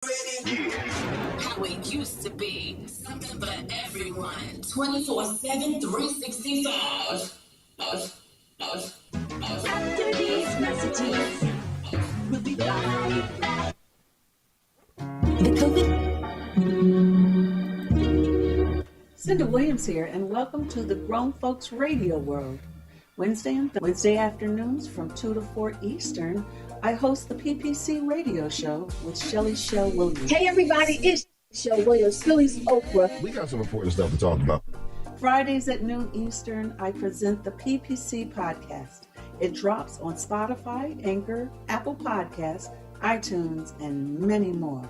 How it used to be. Something for everyone. 24/7, 365. After these messages, we'll be right back. The COVID. Cinda Williams here, and welcome to the Grown Folks Radio World. Wednesday afternoons from 2 to 4 Eastern, I host the PPC Radio Show with Shelly Shell Williams. Hey everybody, it's Shell Williams, Philly's Okra. We got some important stuff to talk about. Fridays at noon Eastern, I present the PPC Podcast. It drops on Spotify, Anchor, Apple Podcasts, iTunes, and many more.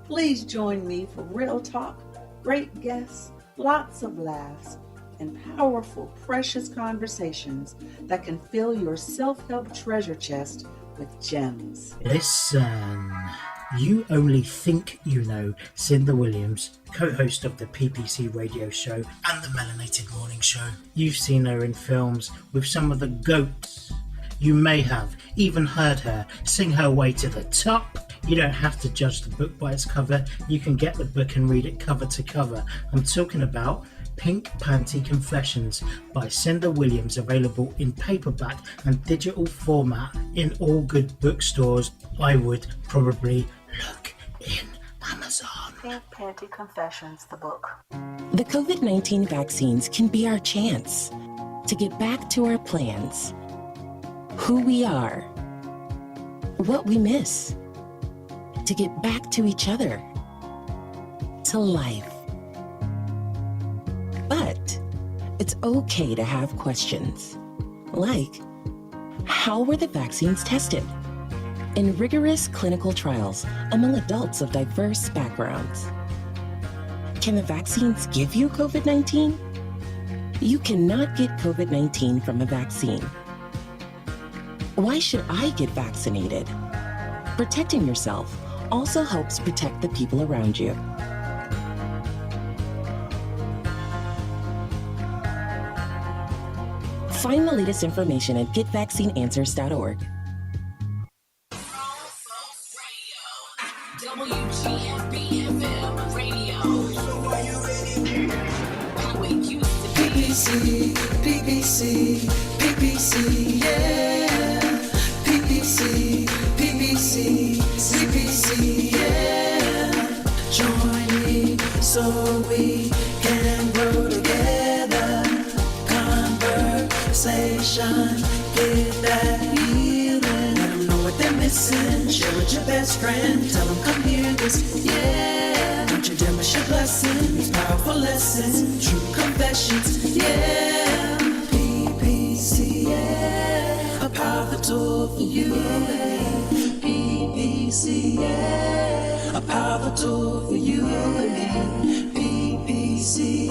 Please join me for real talk, great guests, lots of laughs, and powerful, precious conversations that can fill your self-help treasure chest with gems. Listen, you only think you know Cinda Williams, co-host of the PPC Radio Show and the Melanated Morning Show. You've seen her in films with some of the GOATs. You may have even heard her sing her way to the top. You don't have to judge the book by its cover. You can get the book and read it cover to cover. I'm talking about Pink Panty Confessions by Cinda Williams, available in paperback and digital format in all good bookstores. I would probably look in Amazon. Pink Panty Confessions, the book. The COVID-19 vaccines can be our chance to get back to our plans, who we are, what we miss, to get back to each other, to life. But it's okay to have questions, like, how were the vaccines tested? In rigorous clinical trials among adults of diverse backgrounds. Can the vaccines give you COVID-19? You cannot get COVID-19 from a vaccine. Why should I get vaccinated? Protecting yourself also helps protect the people around you. Find the latest information at getvaccineanswers.org. WGFB-FM radio. So are you ready? How it used to be. PPC, yeah. PPC, yeah. Join me so we can grow together. Conversation, get that healing. Let them know what they're missing. Share with your best friend. Tell them come hear this, yeah. Don't you dare miss your blessings. Powerful lessons, true confessions, yeah. PPC, yeah. A powerful tool for you. PPC, yeah. A powerful tool for you. PPC,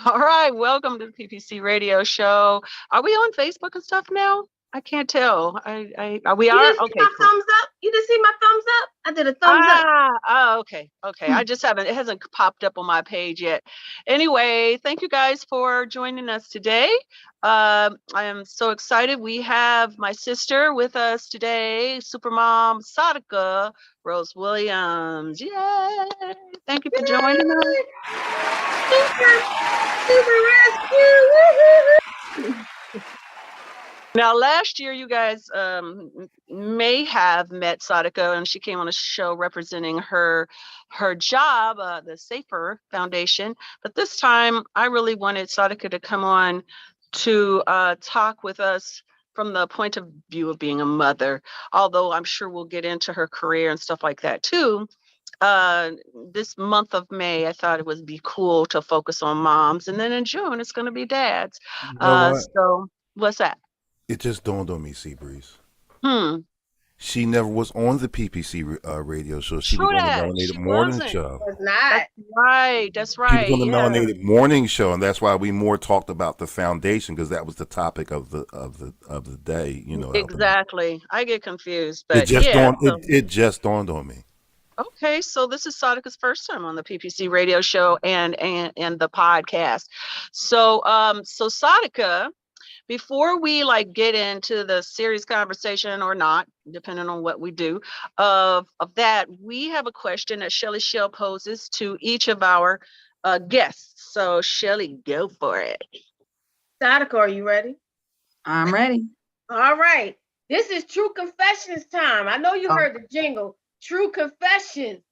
All right, welcome to the PPC Radio Show. Are we on Facebook and stuff now? I can't tell. We are. Okay. My thumbs up? You didn't see my thumbs up? I did a thumbs up. Oh, okay. I just haven't. It hasn't popped up on my page yet. Anyway, thank you guys for joining us today. I am so excited. We have my sister with us today, Supermom Sadaka Rose Williams. Yay! Thank you for joining us. Super rescue. Now, last year, you guys may have met Sadaka, and she came on a show representing her job, the Safer Foundation. But this time, I really wanted Sadaka to come on to talk with us from the point of view of being a mother, although I'm sure we'll get into her career and stuff like that too. This month of May, I thought it would be cool to focus on moms, and then in June, it's going to be dads. So what's that? It just dawned on me, Seabreeze. She never was on the PPC radio show. She was on the Melanated Morning Show. Was not. That's right. She was on the Melanated Morning Show, and that's why we more talked about the foundation, because that was the topic of the day. You know. Exactly. I get confused, but it just dawned on me. Okay, so this is Sadaka's first time on the PPC radio show and the podcast. So Sadaka, before we like get into the serious conversation or not, depending on what we do, of that, we have a question that Shelly Shell poses to each of our guests. So Shelly, go for it. Sadako, are you ready? I'm ready. All right. This is True Confessions time. I know you heard the jingle. True Confessions.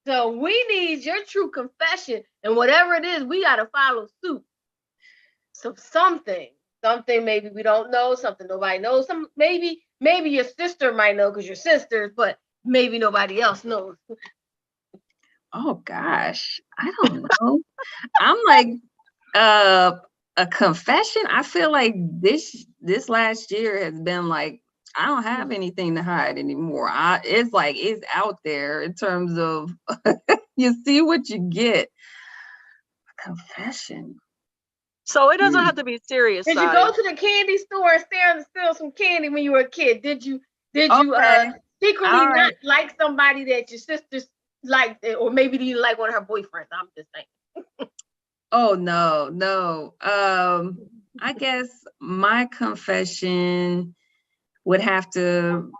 So we need your true confession. And whatever it is, we got to follow suit. So something maybe we don't know, something nobody knows. Maybe your sister might know because you're sisters, but maybe nobody else knows. Oh gosh, I don't know. I'm like a confession. I feel like this last year has been like, I don't have anything to hide anymore. It's like it's out there in terms of you see what you get. A confession. So it doesn't have to be serious. Did you go to the candy store and steal some candy when you were a kid? Did you secretly not like somebody that your sisters liked, or maybe you like one of her boyfriends? I'm just saying. Oh no. I guess my confession would have to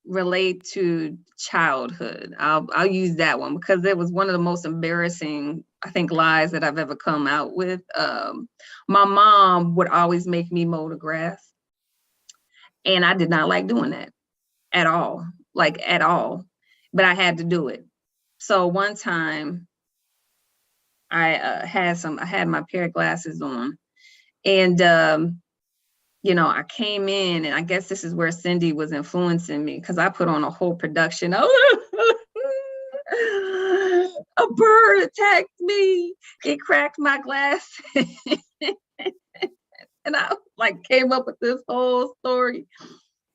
relate to childhood. I'll use that one because it was one of the most embarrassing, I think, lies that I've ever come out with. My mom would always make me mow the grass, and I did not like doing that at all, but I had to do it. So one time I had my pair of glasses on, and I came in, and I guess this is where Cindy was influencing me because I put on a whole production of a bird attacked me. It cracked my glass. And I like came up with this whole story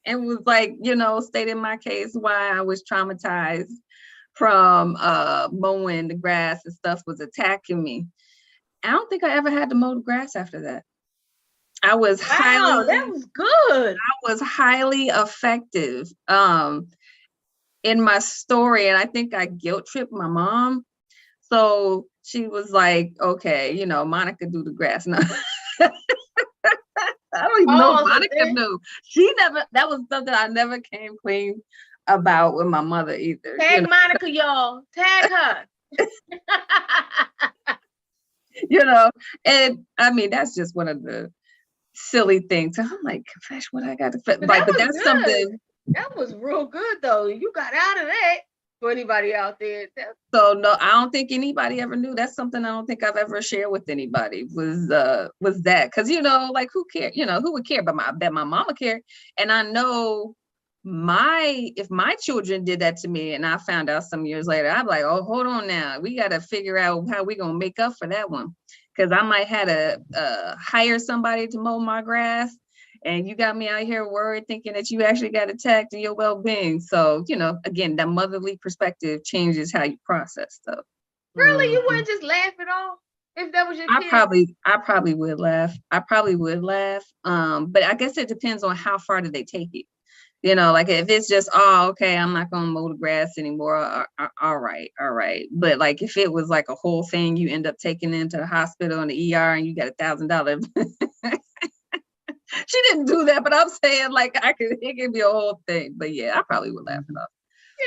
and was like, stating my case why I was traumatized from mowing the grass and stuff was attacking me. I don't think I ever had to mow the grass after that. That was good. I was highly effective in my story, and I think I guilt tripped my mom. So she was like, "Okay, Monica do the grass now." I don't even know if Monica knew. She never. That was something I never came clean about with my mother either. Tag Monica, y'all. Tag her. And I mean that's just one of the silly things. I'm like, confess what I got to fit. But that's good. Something that was real good though. You got out of that. For anybody out there. So no, I don't think anybody ever knew. That's something I don't think I've ever shared with anybody was that. Cause like who cared? Who would care? But I bet my mama cared. And I know if my children did that to me and I found out some years later, I'm like, oh, hold on now. We got to figure out how we going to make up for that one. Cause I might have to hire somebody to mow my grass. And you got me out here worried, thinking that you actually got attacked in your well-being. So, again, that motherly perspective changes how you process stuff. Really? You wouldn't just laugh at all? If that was your kid? I probably would laugh. But I guess it depends on how far did they take it. Like if it's just, oh, okay, I'm not going to mow the grass anymore. All right. But like if it was like a whole thing, you end up taking into the hospital and the ER and you got $1,000. She didn't do that, but I'm saying like it could be a whole thing. But yeah, I probably would laugh it off.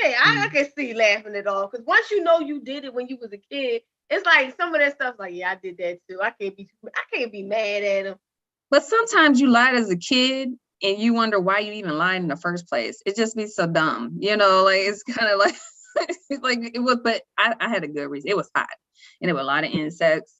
Yeah, I can see laughing it off. Because once you did it when you was a kid, it's like some of that stuff like, yeah, I did that too. I can't be mad at him. But sometimes you lied as a kid and you wonder why you even lied in the first place. It just be so dumb, like it's kind of like it's like it was, but I had a good reason. It was hot and there were a lot of insects.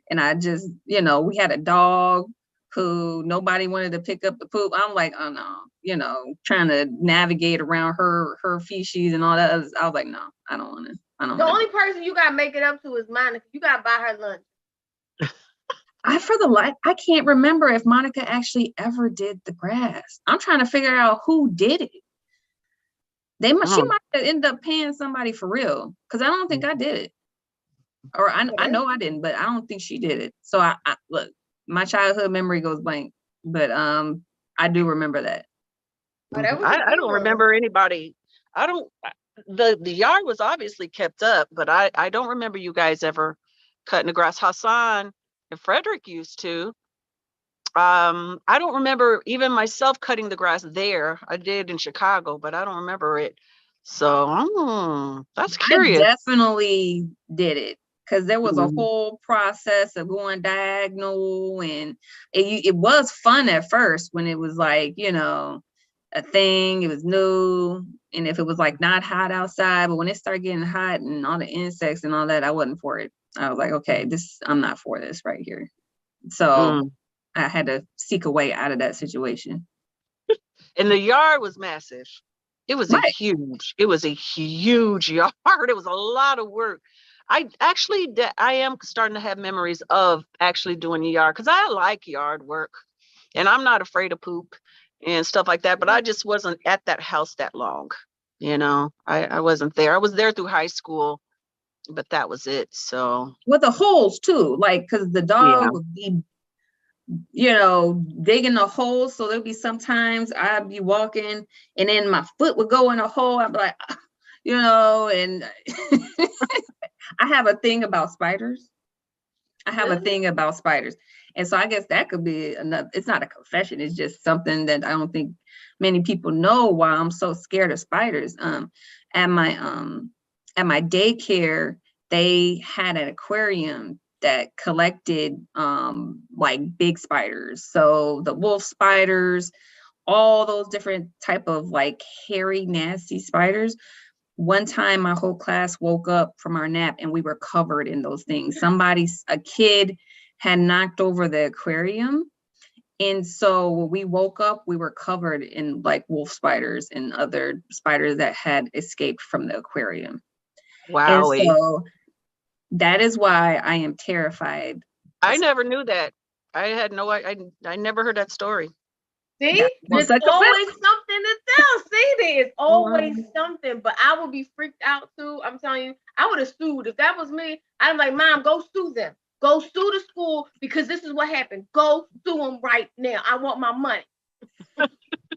And I just, we had a dog who nobody wanted to pick up the poop. I'm like, oh no, trying to navigate around her feces and all that. I was like, no, I don't want to. The only person you gotta make it up to is Monica. You gotta buy her lunch. I can't remember if Monica actually ever did the grass. I'm trying to figure out who did it. She might have ended up paying somebody for real, because I don't think I did it. Or I know I didn't, but I don't think she did it. So I look. My childhood memory goes blank, but I do remember that. I don't remember anybody. The yard was obviously kept up, but I don't remember you guys ever cutting the grass. Hassan and Frederick used to. I don't remember even myself cutting the grass there. I did in Chicago, but I don't remember it. So that's I curious. definitely did it because there was a Mhm. whole process of going diagonal, and it was fun at first when it was like, a thing, it was new. And if it was like not hot outside, but when it started getting hot and all the insects and all that, I wasn't for it. I was like, okay, I'm not for this right here. So Mm. I had to seek a way out of that situation. And the yard was massive. It was Right. it was a huge yard. It was a lot of work. I am starting to have memories of actually doing the yard because I like yard work and I'm not afraid of poop and stuff like that. But I just wasn't at that house that long. I wasn't there. I was there through high school, but that was it. So With the holes too, like, because the dog would be, digging the holes. So there'd be sometimes I'd be walking and then my foot would go in a hole. I'd be like, and I have a thing about spiders. And so I guess that could be another, it's not a confession. It's just something that I don't think many people know why I'm so scared of spiders. At my daycare, they had an aquarium that collected like big spiders. So the wolf spiders, all those different type of like hairy, nasty spiders. One time my whole class woke up from our nap and we were covered in those things. A kid had knocked over the aquarium. And so when we woke up, we were covered in like wolf spiders and other spiders that had escaped from the aquarium. wow. And so that is why I am terrified. I never knew that. I never heard that story. See, was there's a always something to tell. See, there's always Mhm. something. But I would be freaked out too. I'm telling you, I would have sued. If that was me, I'm like, Mom, go sue them. Go sue the school because this is what happened. Go sue them right now. I want my money.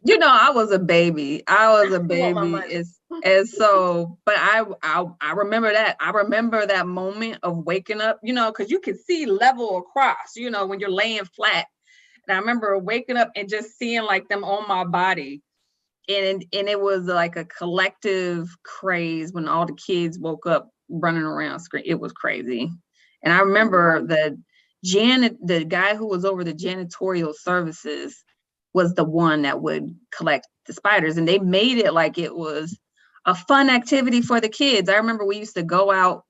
I was a baby. want my money. And so, but I remember that. I remember that moment of waking up, because you can see level across, when you're laying flat. And I remember waking up and just seeing like them on my body. And it was like a collective craze when all the kids woke up running around screaming. It was crazy. And I remember the guy who was over the janitorial services was the one that would collect the spiders. And they made it like it was a fun activity for the kids. I remember we used to go out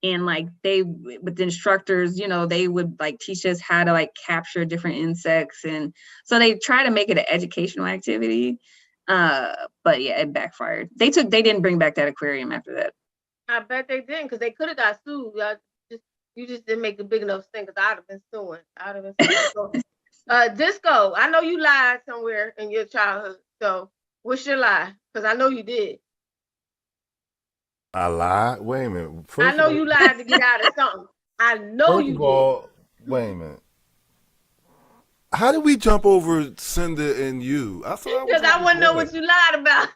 and like with the instructors, they would like teach us how to like capture different insects. And so they try to make it an educational activity. But yeah, it backfired. They didn't bring back that aquarium after that. I bet they didn't because they could have got sued. You just didn't make a big enough thing because I'd have been suing. So, Disco, I know you lied somewhere in your childhood. So what's your lie? Because I know you did. I lied. Wait a minute. I know you lied to get out of something. I know you did. Wait a minute. How did we jump over Cinda and you? I thought because I want to know what you lied about.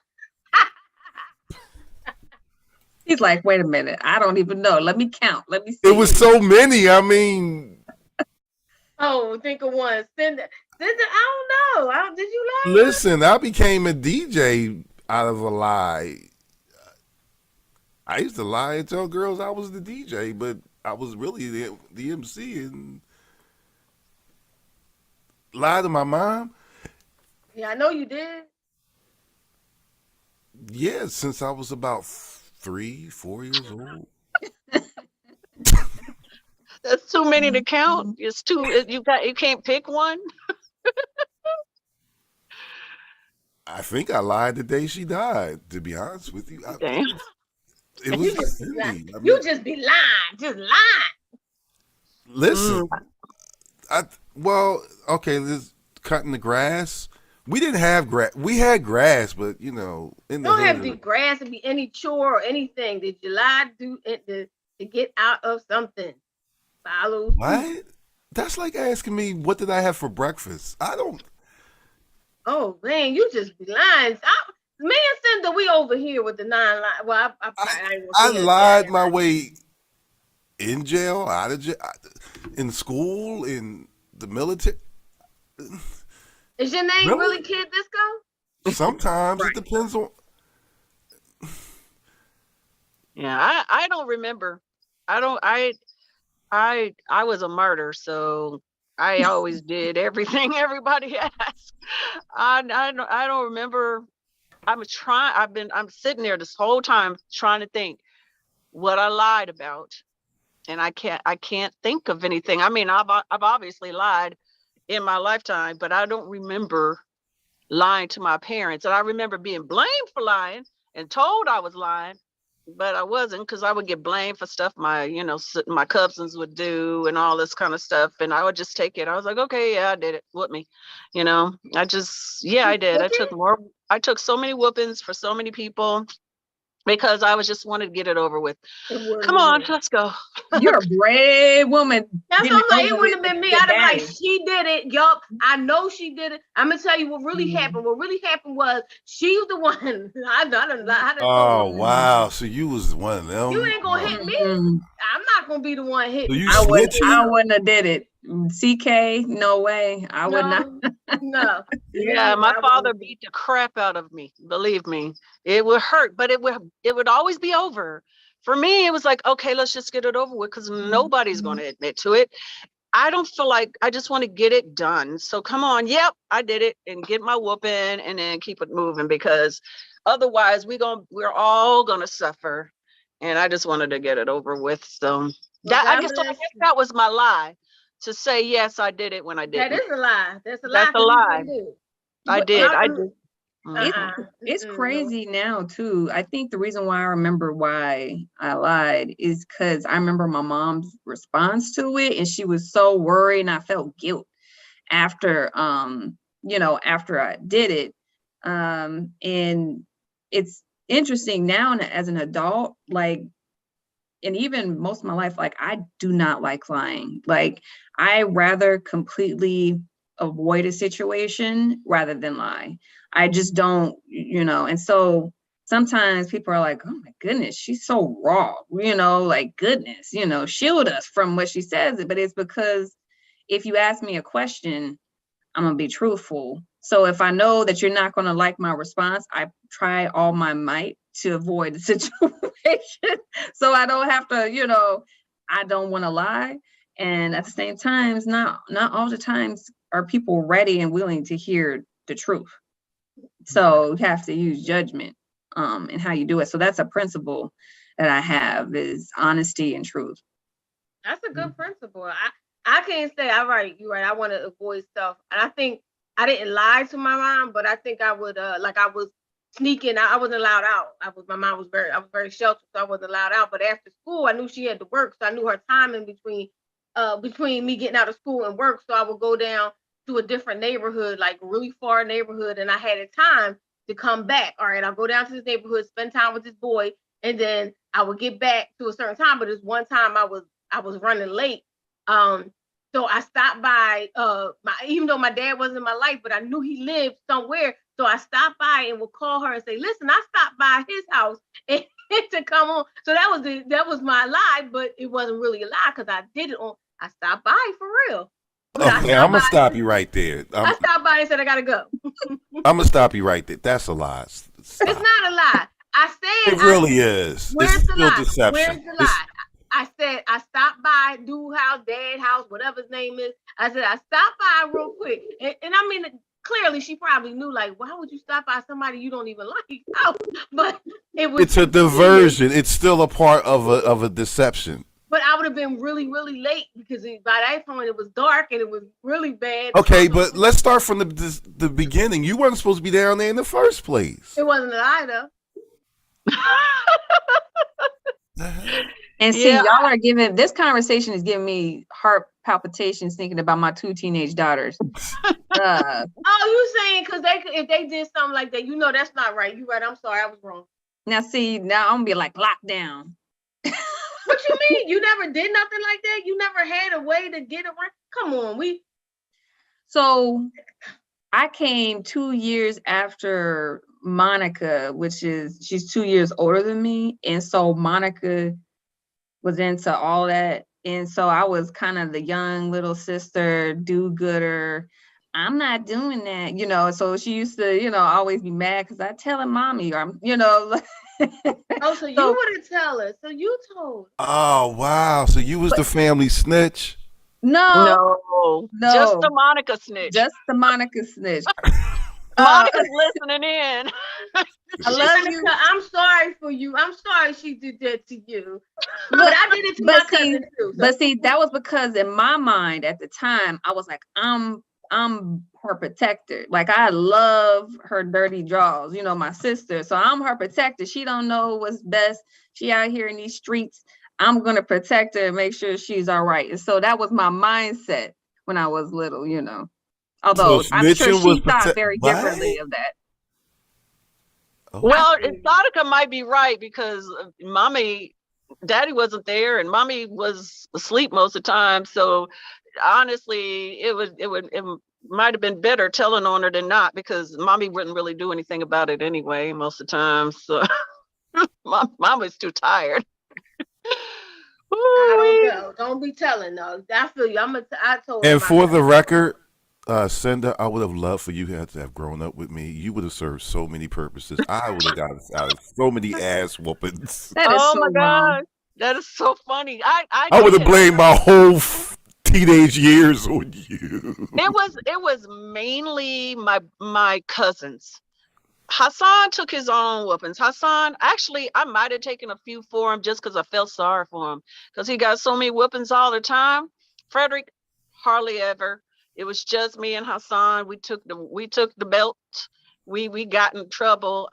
He's like, wait a minute. I don't even know. Let me count. Let me see. It was so many. I mean. Oh, think of one. Cinda, I don't know. Did you lie? Listen, I became a DJ out of a lie. I used to lie and tell girls I was the DJ, but I was really the MC and lie to my mom. Yeah, I know you did. Yeah, since I was about 3-4 years old. That's too many to count. It's too. You can't pick one. I think I lied the day she died. To be honest with you, Damn. It was Cindy. You just be lying, just lying. Listen, okay. This cutting the grass. We didn't have grass. We had grass, but in the don't have to be grass and be any chore or anything. Did you lie to get out of something? Follow. What? That's like asking me what did I have for breakfast. I don't. Oh man, you just be lying. Me and Cinda, we over here with the 9 lie. Well, I lied my way in jail, out of jail, in school, in the military. Is your name Really? really Kid Disco? Sometimes it depends on. Yeah, I don't remember. I was a martyr, so I always did everything everybody asked. I don't remember. I'm sitting there this whole time trying to think what I lied about, and I can't think of anything. I mean, I've obviously lied in my lifetime, but I don't remember lying to my parents. And I remember being blamed for lying and told I was lying, but I wasn't, because I would get blamed for stuff my cousins would do and all this kind of stuff. And I would just take it. I was like, okay, yeah, I did it. Whoop me. I did. I took so many whoopings for so many people because I was just wanted to get it over with. Come on, let's go. You're a brave woman. That's Getting what I'm like. It over wouldn't with have been me. your I'd have been like, daddy. she did it. Yup. I know she did it. I'm gonna tell you what really happened. What really happened was she's the one. I done Oh wow! So you was one of them. You ain't gonna hit me. Mm. I'm not gonna be the one hit. So you I snitching? wouldn't have did it. CK, no way. I would not. No. Yeah, my father beat the crap out of me. Believe me, it would hurt, but it would always be over. For me, it was like, okay, let's just get it over with, because nobody's going to admit to it. I don't feel like, I just want to get it done. So come on, yep, I did it, and get my whooping, and then keep it moving, because otherwise we're all gonna suffer. And I just wanted to get it over with. So I guess that was my lie. To say yes, I did it when I didn't. That is a lie. That's a lie. That's a lie. I did. It's crazy now too. I think the reason why I remember why I lied is because I remember my mom's response to it, and she was so worried, and I felt guilt after after I did it. And it's interesting now as an adult, like, and even most of my life, like, I do not like lying. Like, I rather completely avoid a situation rather than lie. I just don't, and so sometimes people are like, oh my goodness, she's so raw, like, goodness, shield us from what she says. But it's because if you ask me a question, I'm gonna be truthful. So if I know that you're not gonna like my response, I try all my might to avoid the situation. So I don't have to, I don't want to lie. And at the same time, not all the times are people ready and willing to hear the truth. So you have to use judgment in how you do it. So that's a principle that I have, is honesty and truth. That's a good principle. I can't say, all right, you're right, I want to avoid stuff. And I think I didn't lie to my mom, but I think I would, I was sneaking. I wasn't allowed out. I was very sheltered, so I wasn't allowed out. But after school, I knew she had to work, so I knew her time in between me getting out of school and work. So I would go down to a different neighborhood, like really far neighborhood, and I had a time to come back. All right, I'll go down to this neighborhood, spend time with this boy, and then I would get back to a certain time. But this one time I was running late. So I stopped by, even though my dad wasn't in my life, but I knew he lived somewhere. So I stopped by and would call her and say, listen, I stopped by his house and to come on. So that was my lie, but it wasn't really a lie, because I stopped by for real. Okay, I'm going to stop you right there. I stopped by and said, I got to go. I'm going to stop you right there. That's a lie. Stop. It's not a lie. I said. It really is. Where's It's the still lie? deception. Where's the lie? I said, I stopped by dude house, dad house, whatever his name is. I said, I stopped by real quick. And I mean, clearly she probably knew, like, why would you stop by somebody you don't even like? Oh, but it's a diversion. It's still a part of a deception. But I would have been really, really late, because by that point it was dark and it was really bad. Okay, but let's start from the beginning. You weren't supposed to be down there in the first place. It wasn't a lie, though. And see, y'all are giving, this conversation is giving me heart palpitations thinking about my 2 teenage daughters. Oh, you saying because if they did something like that, that's not right. You're right. I'm sorry, I was wrong. Now see, now I'm gonna be like locked down. What you mean? You never did nothing like that? You never had a way to get around? Come on, So I came 2 years after Monica, she's 2 years older than me. And so Monica was into all that. And so I was kind of the young little sister, do-gooder. I'm not doing that, so she used to, always be mad because I telling mommy or I'm, Oh, so you So- would have tell her. So you told. Oh wow! So you was the family snitch? no, Just No. the Monica snitch. just the Monica snitch. Monica's listening in. I love you. Monica, I'm sorry for you. I'm sorry she did that to you. But I did it to my But see, cousin too. So. But see, that was because in my mind at the time, I was like, I'm her protector. Like I love her dirty draws, my sister. So I'm her protector. She don't know what's best. She out here in these streets. I'm gonna protect her and make sure she's all right. And so that was my mindset when I was little, Although So I'm sure snitching she was thought very what? differently of that. Well, Exotica might be right because daddy wasn't there and mommy was asleep most of the time. So honestly, it might have been better telling on her than not because mommy wouldn't really do anything about it anyway most of the time. So mom was too tired. I don't know. Don't be telling though. I feel you. I told. And my for the cousin. record, Cinda, I would have loved for you to have grown up with me. You would have served so many purposes. I would have gotten out of so many ass whoopings. That is Oh so my wrong. God. That is so funny. I would have did. blamed my whole teenage years on you. It was mainly my cousins. Hassan took his own whoopings. Hassan, actually, I might have taken a few for him just because I felt sorry for him because he got so many whoopings all the time. Frederick, hardly ever. It was just me and Hassan. We took the belt. We got in trouble.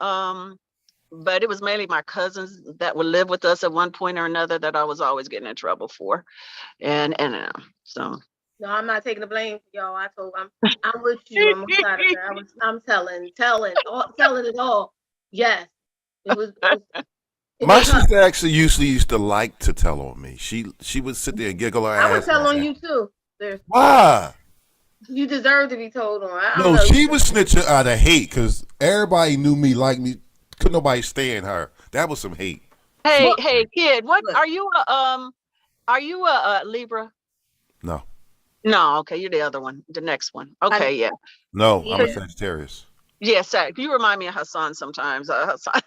But it was mainly my cousins that would live with us at one point or another that I was always getting in trouble for, and so. No, I'm not taking the blame for y'all. I'm with you. I'm beside of her. I'm telling it all. Yes, it was. My was her. sister actually used to like to tell on me. She would sit there and giggle her ass. I would tell off. on you too. There's, Why? you deserve to be told on. I don't No, know. she was snitching out of hate because everybody knew me, liked me. Couldn't nobody stand her. That was some hate. Hey, kid, what Look. are you a Libra? No, No, okay, you're the other one, the next one. Okay, yeah. no, I'm a Yeah. Sagittarius. Yes, you remind me of Hassan sometimes. Hassan.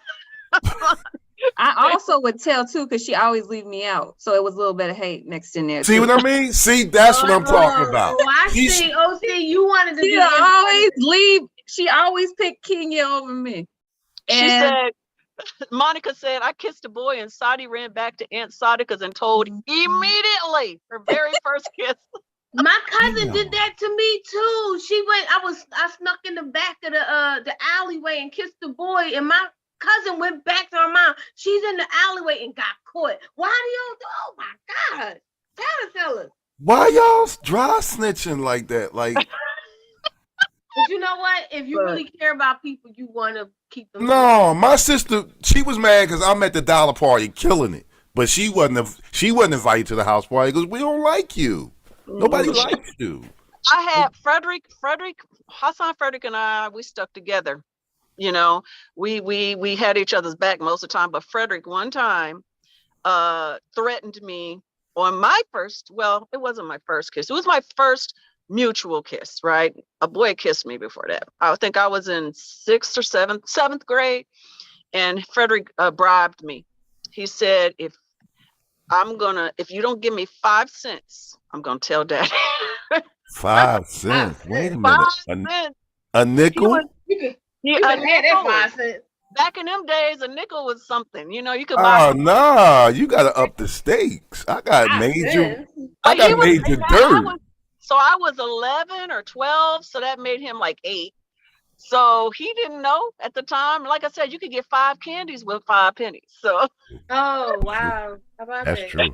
I also would tell too, because she always leave me out. So it was a little bit of hate mixed in there. See too. what I mean? See, that's what I'm talking about. Oh, I She's- see. Oh, see, you wanted to She be always leave. She always picked Kenya over me. She And said, Monica said, I kissed a boy and Sadi ran back to Aunt Sadica's and told immediately her very first kiss. My cousin did that to me too. I snuck in the back of the alleyway and kissed the boy, and my cousin went back to her mom. She's in the alleyway and got caught. Why do you? Oh my God! Tell us. Why y'all dry snitching like that? Like, But you know what? If you really care about people, you want to keep them. no, my sister, she was mad because I'm at the dollar party killing it, but she wasn't invited to the house party because we don't like you. Nobody likes you. I had Hassan Frederick and I, we stuck together. You know, we had each other's back most of the time, but Frederick one time threatened me on my first, well, it wasn't my first kiss. It was my first mutual kiss, right? A boy kissed me before that. I think I was in sixth or seventh grade, and Frederick bribed me. He said, if you don't give me 5 cents, I'm gonna tell Daddy. 5 cents. Wait a minute. 5 cents. A nickel? You A had that nickel. 5 cents. Back in them days, a nickel was something. You know, you could buy. Oh nah, you gotta up the stakes. I got major. I He got was- major I dirt. was- So I was 11 or 12, so that made him like 8. So he didn't know at the time. Like I said, you could get 5 candies with 5 pennies. So, Oh wow! How about That's that? true.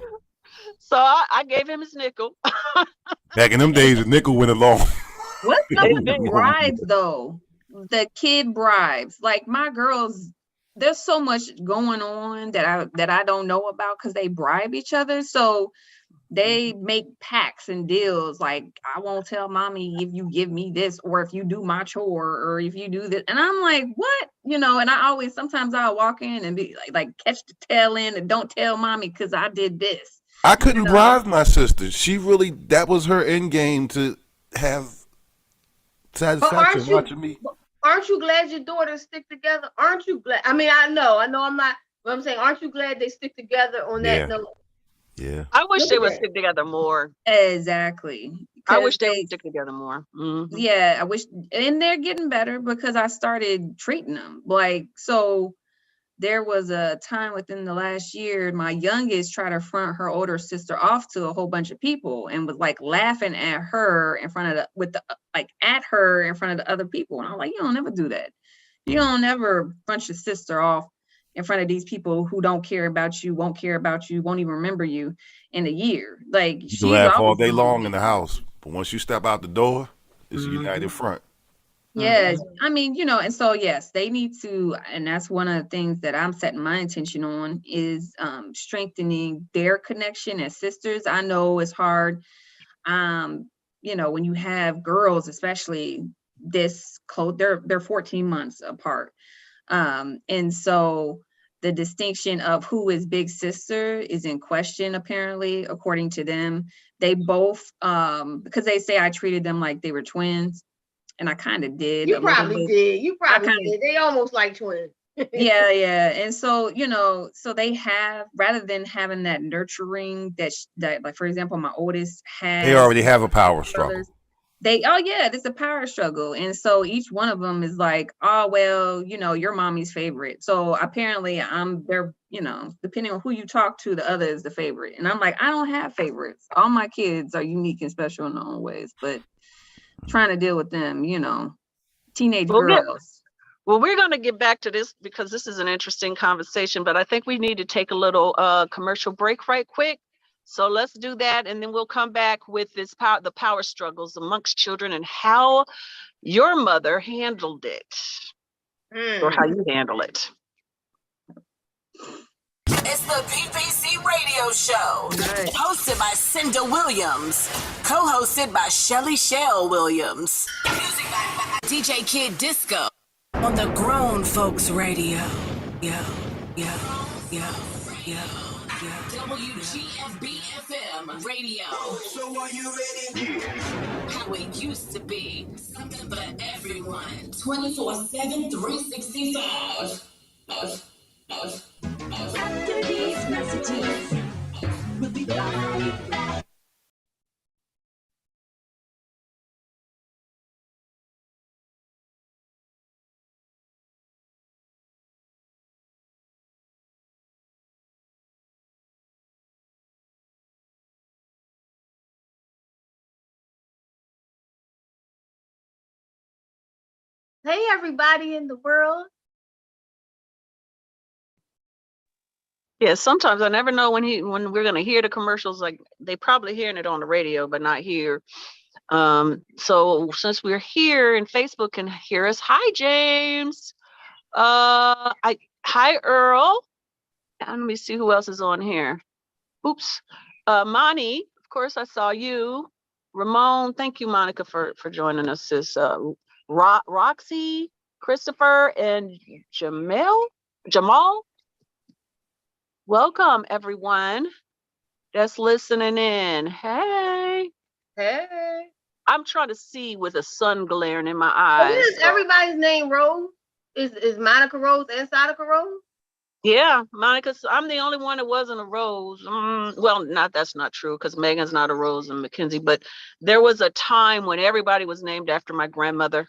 so I gave him his nickel. Back in them days, a nickel went along. what's up with the bribes though? The kid bribes. Like my girls, there's so much going on that I don't know about because they bribe each other. So they make pacts and deals like, I won't tell mommy if you give me this, or if you do my chore, or if you do this. And I'm like, what? You know, and sometimes I'll walk in and be like catch the tail end and don't tell mommy because I did this. I couldn't You know? bribe my sister. That was her end game to have satisfaction watching me. Aren't you glad your daughters stick together? Aren't you glad? I mean, I know I'm not, but I'm saying, aren't you glad they stick together on that note? Yeah. I wish they would stick together more. Exactly. I wish they would stick together more. Mm-hmm. Yeah, I wish, and they're getting better because I started treating them. Like, so there was a time within the last year, my youngest tried to front her older sister off to a whole bunch of people and was like laughing at her in front of at her in front of the other people. And I'm like, you don't never do that. You don't ever front your sister off in front of these people who don't care about you, won't care about you, won't even remember you in a year. Like, you can laugh all day long in the house, but once you step out the door, it's a united front. Yes, I mean, and so yes, they need to, and that's one of the things that I'm setting my intention on is strengthening their connection as sisters. I know it's hard, when you have girls, especially this close, they're 14 months apart, and so the distinction of who is big sister is in question, apparently, according to them. They both, because they say I treated them like they were twins. And I kind of did. You probably did. Did. They almost like twins. Yeah. And so, so they have, rather than having that nurturing that like, for example, my oldest has. They already have a power struggle. It's a power struggle. And so each one of them is like, oh, well, you're mommy's favorite. So apparently they're, depending on who you talk to, the other is the favorite. And I'm like, I don't have favorites. All my kids are unique and special in their own ways, but trying to deal with them, teenage girls. Well, we're going to get back to this because this is an interesting conversation, but I think we need to take a little commercial break right quick. So let's do that. And then we'll come back with the power struggles amongst children and how your mother handled it or how you handle it. It's the PPC Radio Show, hosted by Cinda Williams, co-hosted by Shelly Shell Williams. Music by DJ Kid Disco on the Grown Folks Radio. WGFB FM Radio. So are you ready? How it used to be. Something for everyone. 24/7, 365. After these messages, we'll be right back. Hey, everybody in the world. Yeah, sometimes I never know when we're gonna hear the commercials. Like they probably hearing it on the radio, but not here. So since we're here and Facebook can hear us, hi James. Hi Earl. And let me see who else is on here. Oops. Monty, of course I saw you. Ramon, thank you, Monica, for joining us. This Roxy, Christopher, and Jamal. Welcome, everyone that's listening in. Hey. I'm trying to see with the sun glaring in my eyes. Is everybody's name Rose? Is Monica Rose and Sadaka Rose? Yeah, Monica. I'm the only one that wasn't a Rose. Well, that's not true because Megan's not a Rose and Mackenzie. But there was a time when everybody was named after my grandmother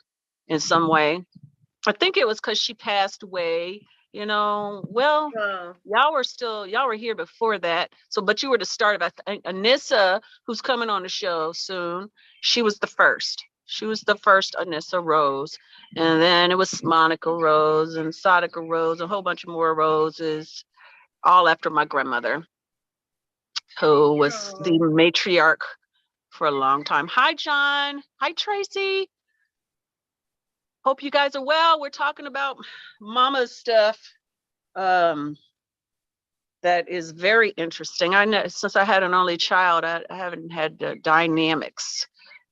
in some way. I think it was because she passed away. Y'all were here before that. So, but you were the start of, I think, Anissa, who's coming on the show soon. She was the first. She was the first Anissa Rose. And then it was Monica Rose and Sadaka Rose, a whole bunch of more Roses, all after my grandmother, who was the matriarch for a long time. Hi, John. Hi, Tracy. Hope you guys are well. We're talking about mama's stuff. That is very interesting. I know since I had an only child, I haven't had the dynamics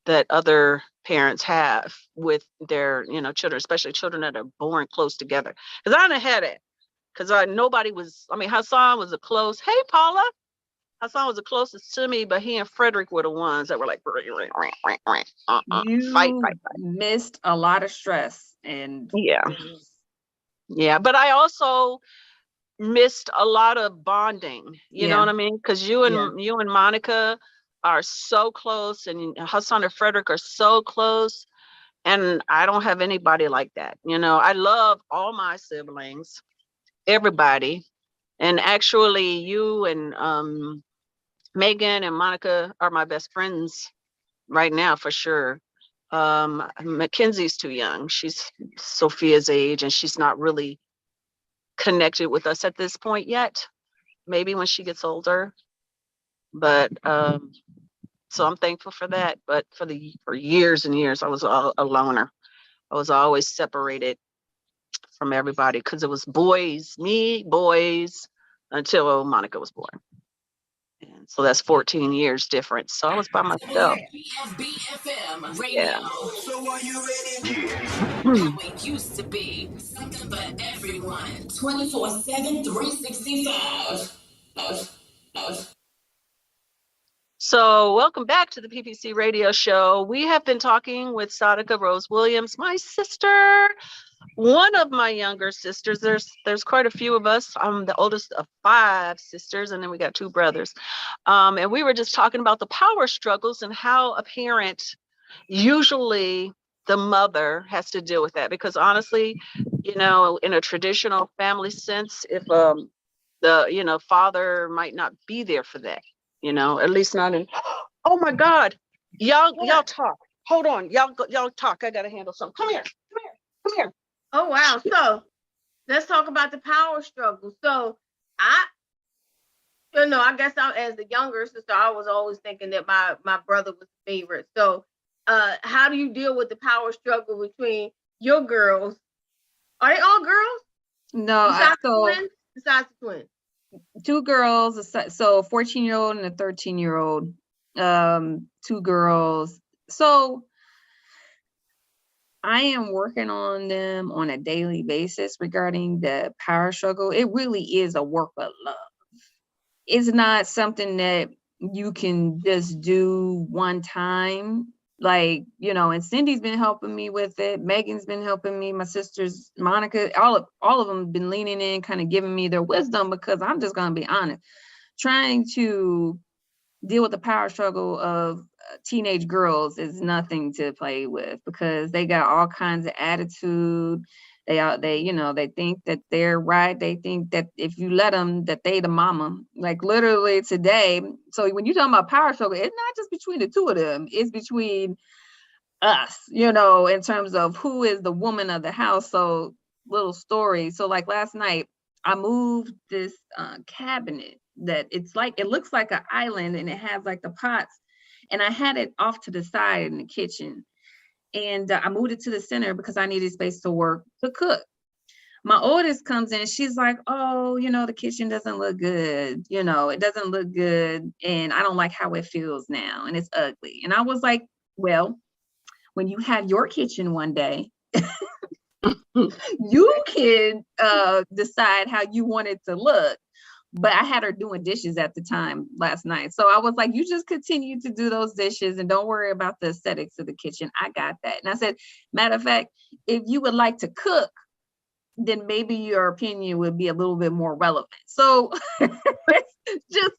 that other parents have with their, children, especially children that are born close together. Because I didn't have it. Because nobody was, Hassan was a close. Hey, Paula. Hassan was the closest to me, but he and Frederick were the ones that were like, You fight. missed a lot of stress, and Yeah. But I also missed a lot of bonding. You know what I mean? Because you and Monica are so close, and Hassan and Frederick are so close. And I don't have anybody like that. You know, I love all my siblings, everybody. And actually, you and Megan and Monica are my best friends right now, for sure. Mackenzie's too young. She's Sophia's age, and she's not really connected with us at this point yet. Maybe when she gets older. But so I'm thankful for that. But for years and years, I was a loner. I was always separated from everybody because it was boys, until Monica was born. And so that's 14 years difference. So I was by myself. BFM Radio. Yeah. So are you ready? How it used to be. Something for everyone. 24/7, 365. So welcome back to the PPC Radio Show. We have been talking with Sadaka Rose Williams, my sister, one of my younger sisters. There's quite a few of us. I'm the oldest of 5 sisters, and then we got 2 brothers. And we were just talking about the power struggles and how a parent, usually the mother, has to deal with that. Because honestly, you know, in a traditional family sense, if the father might not be there for that. You know, at least not in. Oh my God, y'all talk. Hold on, y'all talk. I gotta handle something. Come here. Oh wow. So let's talk about the power struggle. So I guess as the younger sister, I was always thinking that my brother was the favorite. So how do you deal with the power struggle between your girls? Are they all girls? No, Besides the twins. 2 girls, so a 14-year-old and a 13-year-old, 2 girls. So I am working on them on a daily basis regarding the power struggle. It really is a work of love. It's not something that you can just do one time. Like, and Cindy's been helping me with it. Megan's been helping me. My sisters, Monica, all of them have been leaning in, kind of giving me their wisdom, because I'm just going to be honest, trying to deal with the power struggle of teenage girls is nothing to play with, because they got all kinds of attitude. They think that they're right. They think that if you let them, that they the mama. Like literally today. So when you talk about power struggle, it's not just between the 2 of them. It's between us, in terms of who is the woman of the house. So little story. So like last night, I moved this cabinet that it looks like an island, and it has like the pots, and I had it off to the side in the kitchen. And I moved it to the center because I needed space to cook. My oldest comes in, she's like, oh, the kitchen doesn't look good. It doesn't look good. And I don't like how it feels now. And it's ugly. And I was like, well, when you have your kitchen one day, you can decide how you want it to look. But I had her doing dishes at the time last night. So I was like, you just continue to do those dishes and don't worry about the aesthetics of the kitchen. I got that. And I said, matter of fact, if you would like to cook, then maybe your opinion would be a little bit more relevant. So just,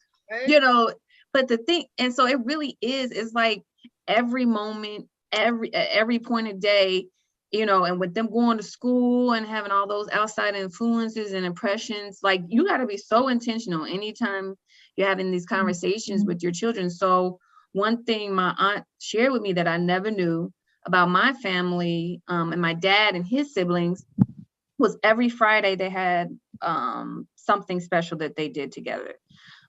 but the thing, and so it really it's like every moment, every point of day, and with them going to school and having all those outside influences and impressions, like you got to be so intentional anytime you're having these conversations with your children. So one thing my aunt shared with me that I never knew about my family and my dad and his siblings was every Friday they had something special that they did together,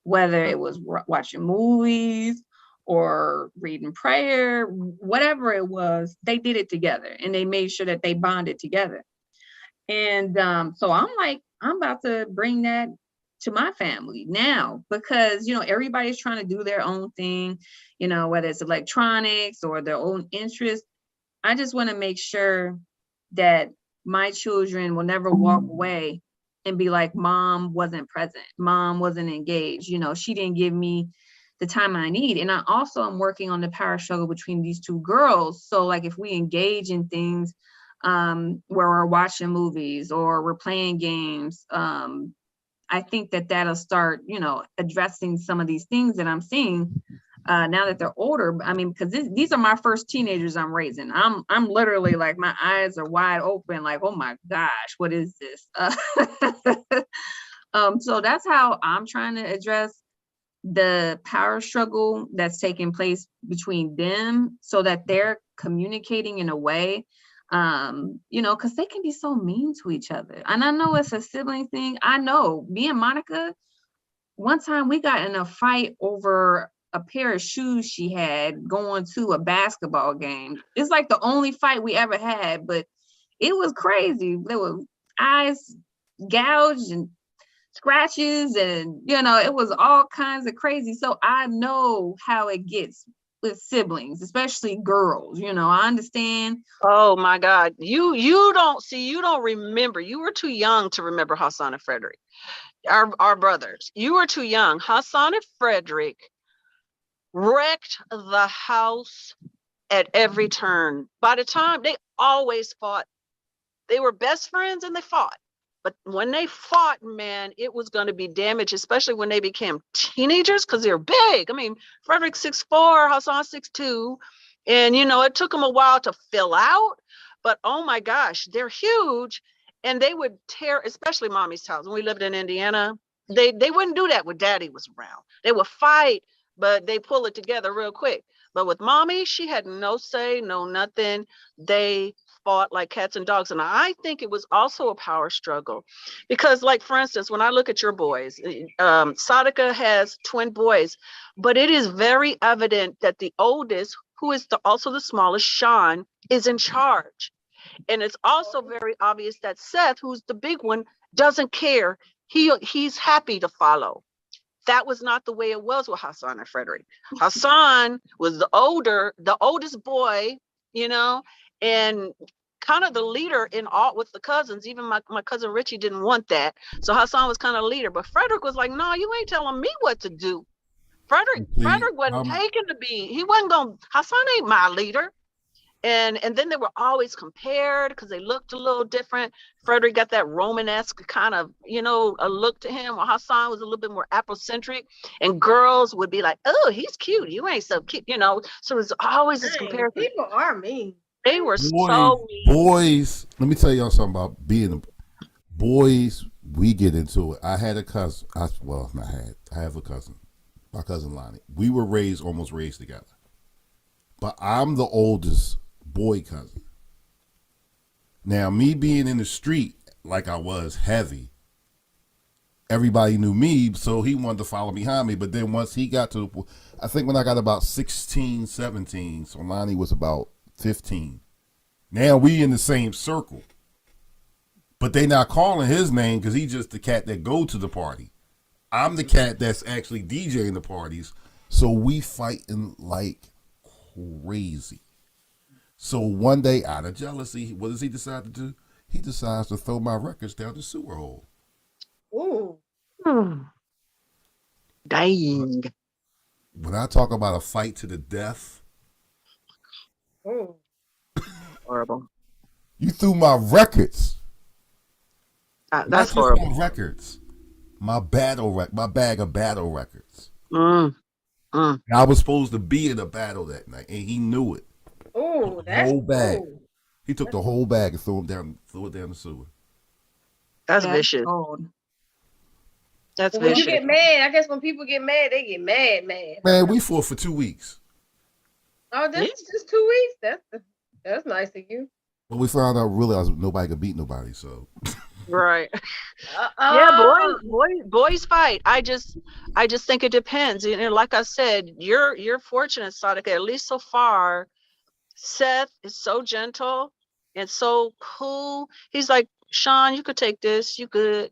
whether it was watching movies or reading prayer, whatever it was, they did it together, and they made sure that they bonded together. And so I'm like, I'm about to bring that to my family now, because, everybody's trying to do their own thing, whether it's electronics or their own interest. I just want to make sure that my children will never walk away and be like, mom wasn't present, mom wasn't engaged, you know, she didn't give me the time I need. And I also am working on the power struggle between these two girls. So like if we engage in things where we're watching movies or we're playing games, I think that that'll start, you know, addressing some of these things that I'm seeing now that they're older. I mean, because these are my first teenagers I'm raising. I'm literally like, my eyes are wide open, like, oh my gosh, what is this? So that's how I'm trying to address the power struggle that's taking place between them, so that they're communicating in a way, you know, because they can be so mean to each other. And I know it's a sibling thing. I know me and Monica, one time we got in a fight over a pair of shoes she had going to a basketball game. It's like the only fight we ever had, but it was crazy. There were eyes gouged and scratches, and you know, it was all kinds of crazy. So I know how it gets with siblings, especially girls. You know, I understand. Oh my God, you don't remember. You were too young to remember Hassan and Frederick, our brothers. You were too young. Hassan and Frederick wrecked the house at every turn. By the time, they always fought. They were best friends and they fought. But when they fought, man, it was going to be damage, especially when they became teenagers, because they're big. I mean, Frederick 6'4", Hassan 6'2", and you know, it took them a while to fill out. But oh my gosh, they're huge, and they would tear, especially Mommy's house. When we lived in Indiana, they wouldn't do that when Daddy was around. They would fight, but they pull it together real quick. But with Mommy, she had no say, no nothing. They fought like cats and dogs. And I think it was also a power struggle, because like, for instance, when I look at your boys, Sadika has twin boys, but it is very evident that the oldest, who is also the smallest, Sean, is in charge. And it's also very obvious that Seth, who's the big one, doesn't care. He's happy to follow. That was not the way it was with Hassan and Frederick. Hassan was the oldest boy, you know, and kind of the leader in all with the cousins. Even my cousin Richie didn't want that. So Hassan was kind of leader. But Frederick was like, no, you ain't telling me what to do. Frederick wasn't taken to be, he wasn't going, Hassan ain't my leader. And then they were always compared because they looked a little different. Frederick got that Romanesque kind of, you know, a look to him, while Hassan was a little bit more Afrocentric. And girls would be like, oh, he's cute. You ain't so cute, you know. So it was always this comparison. People are mean. They were so mean. Boys, let me tell y'all something about being boys. We get into it. I had a cousin. I have a cousin. My cousin Lonnie. We were almost raised together. But I'm the oldest boy cousin. Now, me being in the street like I was heavy, everybody knew me, so he wanted to follow behind me. But then once he got to, I think when I got about 16, 17, so Lonnie was about 15. Now we in the same circle. But they not calling his name because he's just the cat that go to the party. I'm the cat that's actually DJing the parties. So we fighting like crazy. So one day, out of jealousy, what does he decide to do? He decides to throw my records down the sewer hole. Ooh. Dang. When I talk about a fight to the death, horrible. You threw my records. That's horrible. My records, my bag of battle records. I was supposed to be in a battle that night, and he knew it. Oh, that's whole bag. cool. He took the whole bag and threw it down the sewer. That's vicious. That's when vicious. you get mad, I guess when people get mad, they get mad. Man, we fought for 2 weeks. Oh, that's just 2 weeks. That's nice of you. But we found out, realized nobody could beat nobody. So. Right. Yeah, boys fight. I just think it depends. You know, like I said, you're fortunate, Sadika. At least so far, Seth is so gentle and so cool. He's like, Sean, you could take this. You good.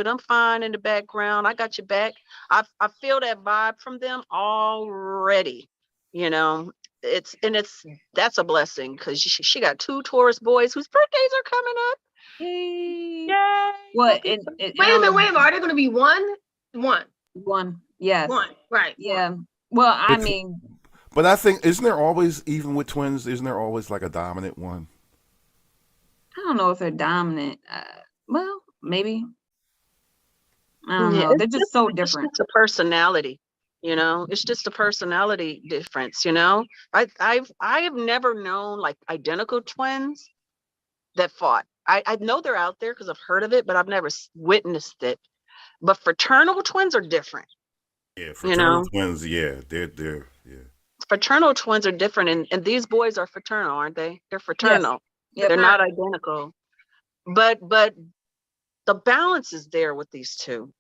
I'm fine in the background. I got your back. I feel that vibe from them already. You know, that's a blessing, because she got 2 Taurus boys whose birthdays are coming up. Yay! What? Wait a minute. Are they going to be one? One. Yes. One. Right. Yeah. Well, I But- mean, But I think, isn't there always, even with twins, isn't there always like a dominant one? I don't know if they're dominant. Well, maybe. I don't Yeah, know. They're just so it's different. just a personality, it's just a personality difference, I have never known like identical twins that fought. I know they're out there because I've heard of it, but I've never witnessed it. But fraternal twins are different. Yeah, fraternal twins. Yeah, they're yeah. Fraternal twins are different, and these boys are fraternal, aren't they? They're fraternal. Yep. They're not identical. But the balance is there with these two.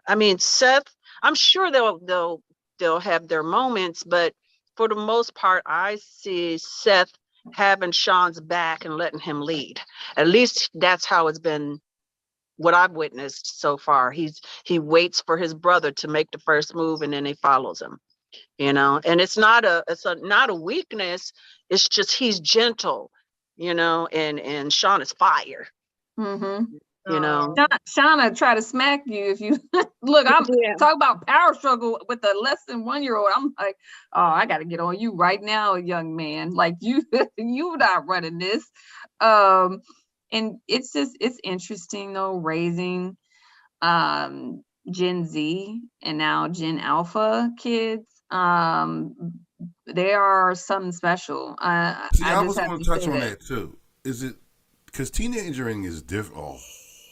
I mean, Seth, I'm sure they'll have their moments, but for the most part, I see Seth having Sean's back and letting him lead. At least that's how it's been, what I've witnessed so far. He waits for his brother to make the first move, and then he follows him. And it's not a weakness. It's just he's gentle, and Sean is fire. Mm-hmm. Shauna try to smack you if you look. I'm talking about power struggle with a less than 1-year-old. I'm like, oh, I got to get on you right now, young man. Like you not running this. And it's interesting though, raising Gen Z and now Gen Alpha kids. They are something special. I was going to touch on that too. Is it because teenagering is different? A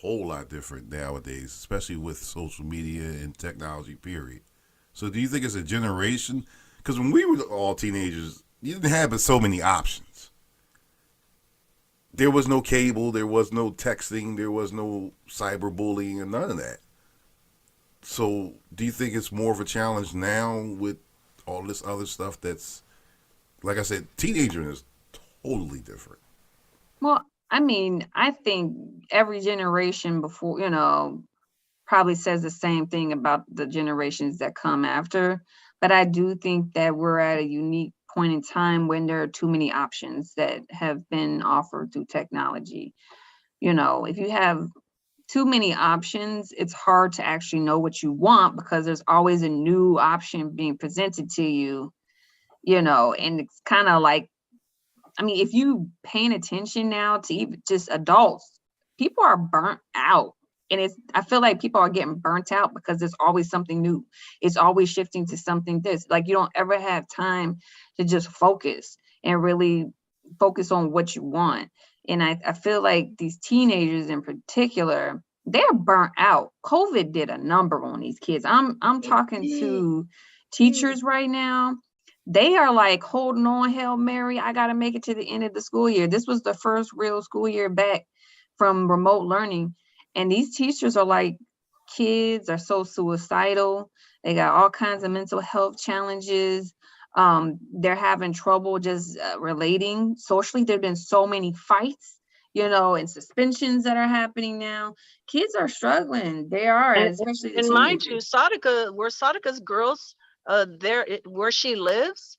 whole lot different nowadays, especially with social media and technology. Period. So, do you think it's a generation? Because when we were all teenagers, you didn't have so many options. There was no cable, there was no texting, there was no cyberbullying, and none of that. So, do you think it's more of a challenge now with all this other stuff that's, like I said, teenagering is totally different? Well, I mean, I think every generation before, probably says the same thing about the generations that come after. But I do think that we're at a unique point in time when there are too many options that have been offered through technology. If you have too many options, it's hard to actually know what you want because there's always a new option being presented to you, and it's kind of like, I mean, if you paying attention now to even just adults, people are burnt out. And I feel like people are getting burnt out because there's always something new. It's always shifting to something like you don't ever have time to just focus and really focus on what you want. And I feel like these teenagers in particular, they're burnt out. COVID did a number on these kids. I'm talking to teachers right now. They are like holding on, Hail Mary, I got to make it to the end of the school year. This was the first real school year back from remote learning. And these teachers are like, kids are so suicidal. They got all kinds of mental health challenges. They're having trouble just relating socially. There've been so many fights, and suspensions that are happening now. Kids are struggling. They are, especially and mind you, Sadica's girls, where she lives,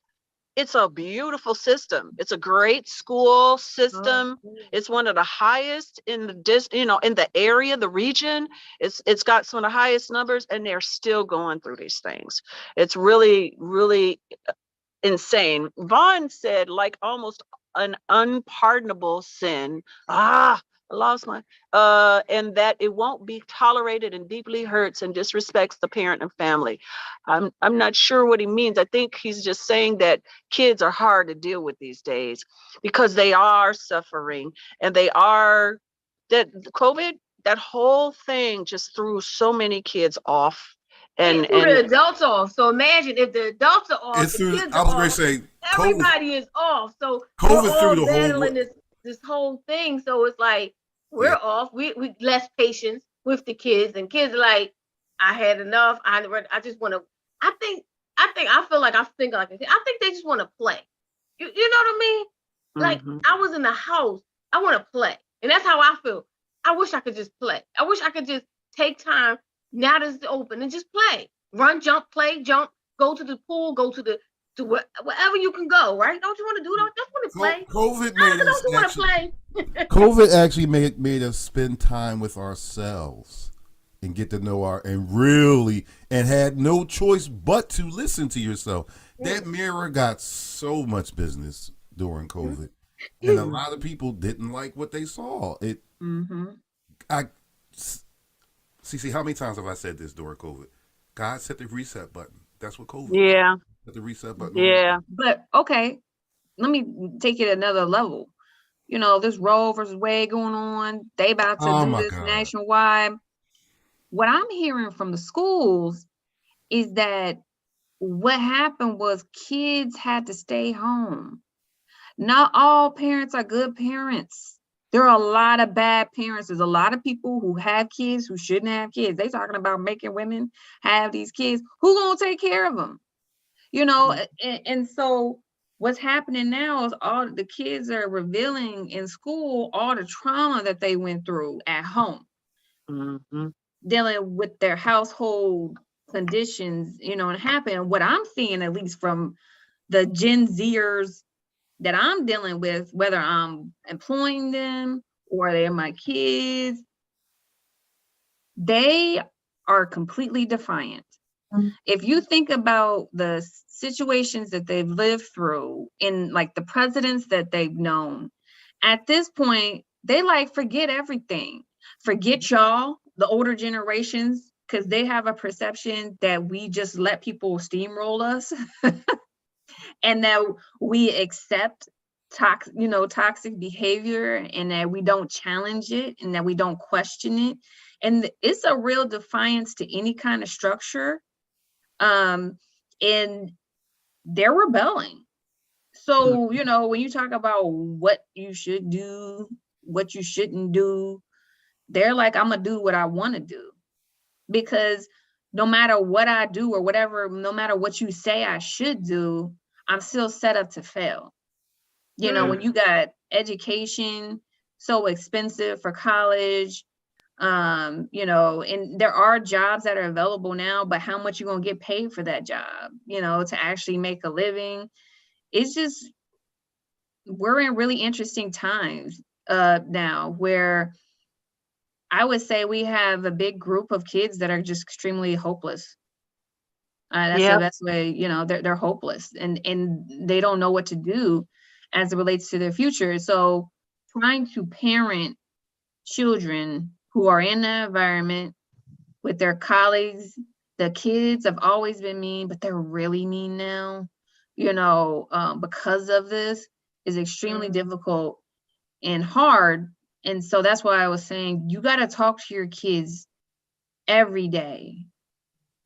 it's a beautiful system. It's a great school system. It's one of the highest in the area, the region. It's got some of the highest numbers, and they're still going through these things. It's really, really insane. Vaughn said, like, almost an unpardonable sin. I lost my and that it won't be tolerated and deeply hurts and disrespects the parent and family. I'm not sure what he means. I think he's just saying that kids are hard to deal with these days because they are suffering, and that COVID, that whole thing just threw so many kids off. And the adults off. So imagine if the adults are off, the kids are off, everybody is off. So COVID threw the battling this whole thing. So it's like we're off. We less patience with the kids, and kids are like, I had enough. I just want to. I feel like I'm thinking like a kid. I think they just want to play. You know what I mean? Like I was in the house. I want to play, and that's how I feel. I wish I could just play. I wish I could just take time now that it's open and just play, run, jump, play, jump, go to the pool, go to the to wherever you can go, right? Don't you want to do? Don't just want to play? COVID Monica, made us don't you want to actually. play? COVID actually made us spend time with ourselves and get to know and had no choice but to listen to yourself. That mirror got so much business during COVID, and a lot of people didn't like what they saw. See, how many times have I said this during COVID? God set the reset button. That's what COVID. Yeah. Set the reset button. Yeah. But okay, let me take it another level. You know, this Roe versus Wade going on. They about to do this nationwide. What I'm hearing from the schools is that what happened was kids had to stay home. Not all parents are good parents. There are a lot of bad parents. There's a lot of people who have kids who shouldn't have kids. They talking about making women have these kids. Who gonna take care of them? You know, and so what's happening now is all the kids are revealing in school all the trauma that they went through at home, dealing with their household conditions, you know, and happen. What I'm seeing, at least from the Gen Zers that I'm dealing with, whether I'm employing them or they're my kids, they are completely defiant. If you think about the situations that they've lived through in like the presidents that they've known, at this point, they like forget everything. Forget y'all, the older generations, because they have a perception that we just let people steamroll us and that we accept toxic behavior and that we don't challenge it and that we don't question it. And it's a real defiance to any kind of structure. And they're rebelling. So, you know, when you talk about what you should do, what you shouldn't do, they're like, I'm gonna do what I want to do, because no matter what I do or whatever, no matter what you say I should do, I'm still set up to fail. You know, when you got education so expensive for college, you know, and there are jobs that are available now, but how much you gonna get paid for that job, you know, to actually make a living? It's just, we're in really interesting times now, where I would say we have a big group of kids that are just extremely hopeless. That's the best way, you know, they're hopeless and they don't know what to do as it relates to their future. So trying to parent children who are in that environment with their colleagues, the kids have always been mean, but they're really mean now, you know, because of this, is extremely difficult and hard. And so that's why I was saying, you got to talk to your kids every day.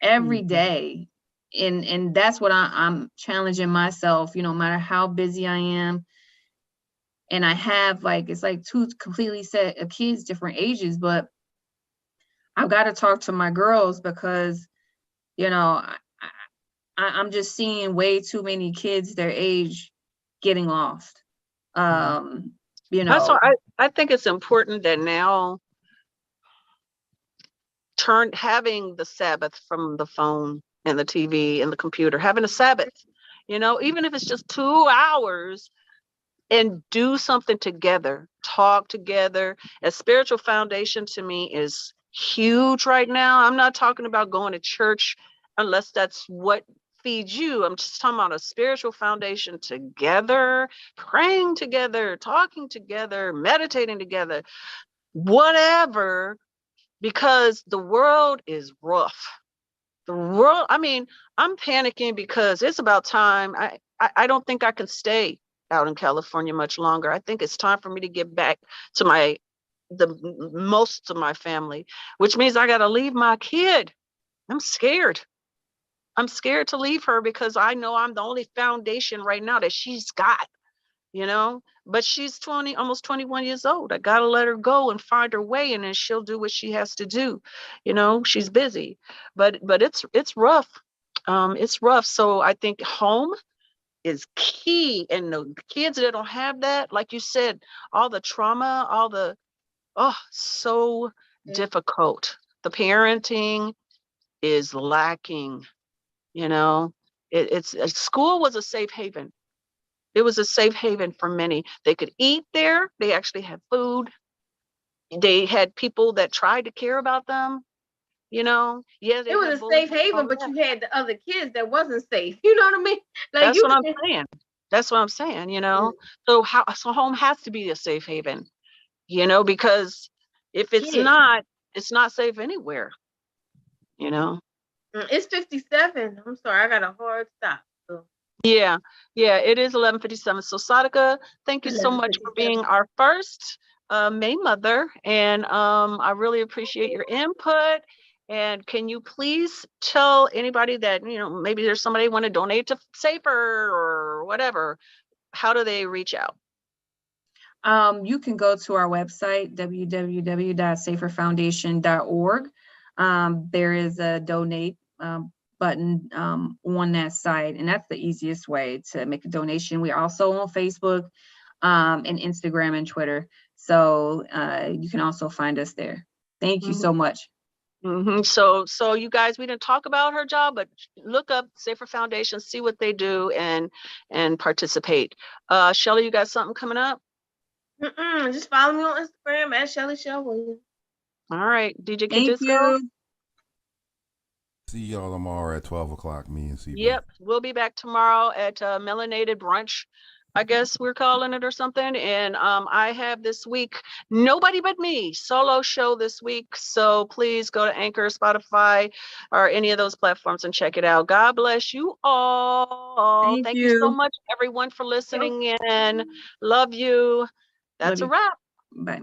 And that's what I'm challenging myself, you know, no matter how busy I am. And I have it's like two completely set of kids, different ages, but I've got to talk to my girls because, you know, I'm just seeing way too many kids their age getting lost. You know, so I think it's important that now having the Sabbath from the phone and the TV and the computer, having a Sabbath, you know, even if it's just 2 hours, and do something together, talk together. A spiritual foundation to me is huge right now. I'm not talking about going to church unless that's what feeds you. I'm just talking about a spiritual foundation together, praying together, talking together, meditating together, whatever, because the world is rough. The world, I mean, I'm panicking because it's about time. I don't think I can stay out in California much longer. I think it's time for me to get back to most of my family, which means I got to leave my kid. I'm scared. I'm scared to leave her because I know I'm the only foundation right now that she's got, you know, but she's almost 21 years old. I got to let her go and find her way, and then she'll do what she has to do. You know, she's busy, but it's rough. It's rough. So I think home is key, and the kids that don't have that, like you said, all the trauma, so difficult. The parenting is lacking, you know. School was a safe haven. It was a safe haven for many. They could eat there. They actually had food. They had people that tried to care about them. You know, yeah, it was a safe haven, but you had the other kids that wasn't safe. You know what I mean? Like that's what I'm saying. That's what I'm saying. You know, so home has to be a safe haven. You know, because if it's not, it's not safe anywhere. You know, it's 57. I'm sorry, I got a hard stop. So. Yeah, it is 11:57. So Sadaka, thank you so much for being our first May Mother, and I really appreciate your input. And can you please tell anybody that, you know, maybe there's somebody want to donate to Safer or whatever, how do they reach out? You can go to our website, www.saferfoundation.org. There is a donate button on that site, and that's the easiest way to make a donation. We're also on Facebook and Instagram and Twitter, so you can also find us there. Thank you so much. So you guys, we didn't talk about her job, but look up Safer Foundation, see what they do, and participate. Shelly, you got something coming up? Just follow me on Instagram at Shelly Shell Williams. All right, DJ Thank Disco. you. See y'all tomorrow at 12 o'clock, me and CB. Yep, we'll be back tomorrow at Melanated Brunch, I guess we're calling it, or something. And I have this week Nobody But Me solo show this week. So please go to Anchor, Spotify, or any of those platforms and check it out. God bless you all. Thank you so much, everyone, for listening in. Love you. That's a wrap. Bye.